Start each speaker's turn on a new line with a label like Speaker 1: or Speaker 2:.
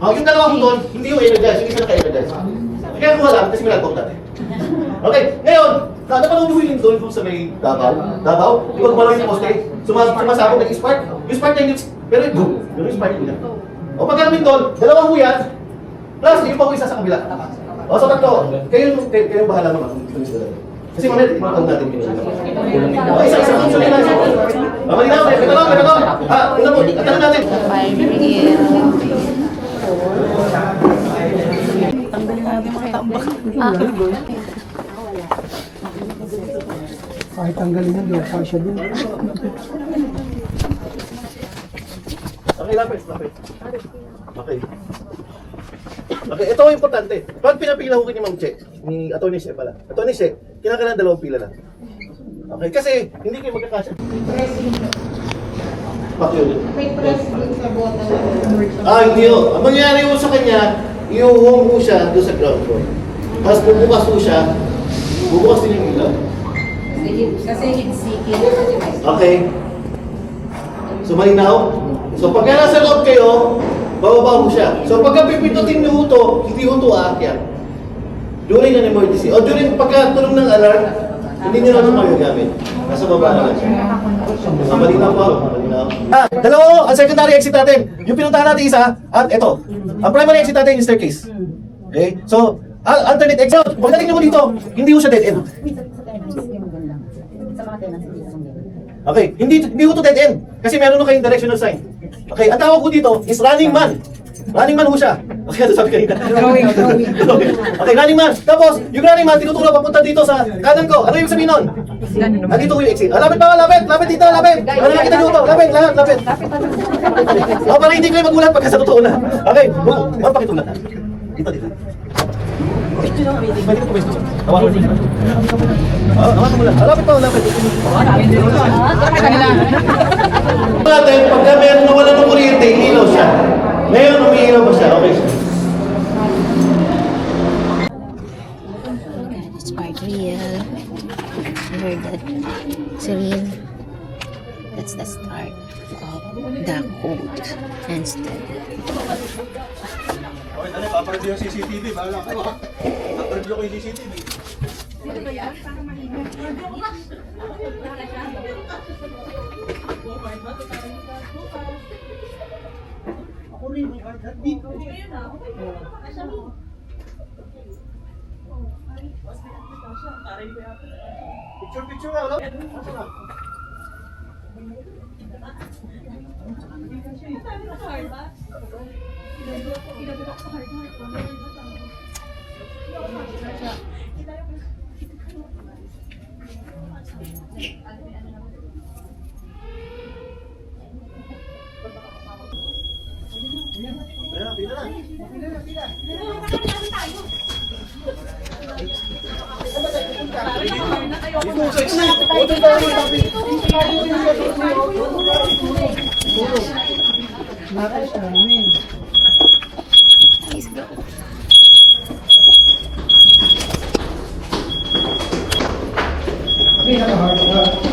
Speaker 1: Yung dalawang doon, hindi yung energize, yung isa naka-energize. Kaya ko alam, kasi minalpok natin. Okay, ngayon, napanood mo yung doon sa may Davao, di ba gumalaw yung poste, sumasabog, nag-spark, yung spark na yung, pero yung boom, yung spark niya. O pag namin doon, dalawang huyan, plus yung pa isa sa kabila. O sa tatlo, kayo bahala naman kung gusto nyo sila. Kasi mamaya, imatang natin yung o isa, sulit na isa. Malinaw, may tanong. Una po, tanong natin.
Speaker 2: Tanggalin natin mga tambak.
Speaker 3: Kahit tanggalin yan, di ako siya din.
Speaker 1: Okay, lapit. Okay. Okay, ito ang importante. Pag pinapila ko ni Ma'am Che, ni Atty. Che pala. Atty. Che, kinakailangan dalawang pila lang. Okay, kasi hindi kayo magkakasya.
Speaker 4: May press dun sa bota ng
Speaker 1: Hindi ho. Ang mangyayari ho sa kanya, iuhong ho siya doon sa ground floor. Tapos bubukas din yung ilaw.
Speaker 4: Kasi hitsiki.
Speaker 1: Okay? So malinaw? So pagka nasa loob kayo, bababa ho siya. So pagka pipindutin niyo ho to, hindi ho to aakyat. During an emergency, o during pagkatulong ng alarm, hindi niyo na ito magagamit. Nasa baba na lang siya. So malinaw po. Malinaw. Dalawa ho, ang secondary exit natin. Yung pinuntahan natin isa, at ito. Ang primary exit natin yung staircase. Okay? So, alternate exit. Pagdating niyo mo dito, hindi ho siya dead end. Okay, hindi ho to dead end. Kasi meron ho kayong directional sign. Okay, ang tawag ko dito is running man. Running man ho siya. Okay, ano sabi kanina? Okay, running man. Tapos, yung running man, tinutulak papunta dito sa kanan ko. Ano yung sabihin nun? Nandito ko yung exit. Lapit pa, lapit dito, lapit. Ano nakita dito? Lapit. Para hindi kayo magulat pagka sa totoo na. Okay, mapakitulad na. Dito. Pwede ko pwesto siya. Hawakan mo. Hawakan mo lang. Lapit pa, lapit. Natin, pagka meron na wala ng kuryente, ilaw siya. Ngayon, umiilaw ba siya? Okay siya.
Speaker 2: It's part real. I heard that Cyril, that's the start of the code and study.
Speaker 1: Okay, dali, paparad yung CCTV. Bahala kayo. Paparad ko yung CCTV. Picture nga, wala?
Speaker 2: Let's go.
Speaker 3: Pinaka-hard.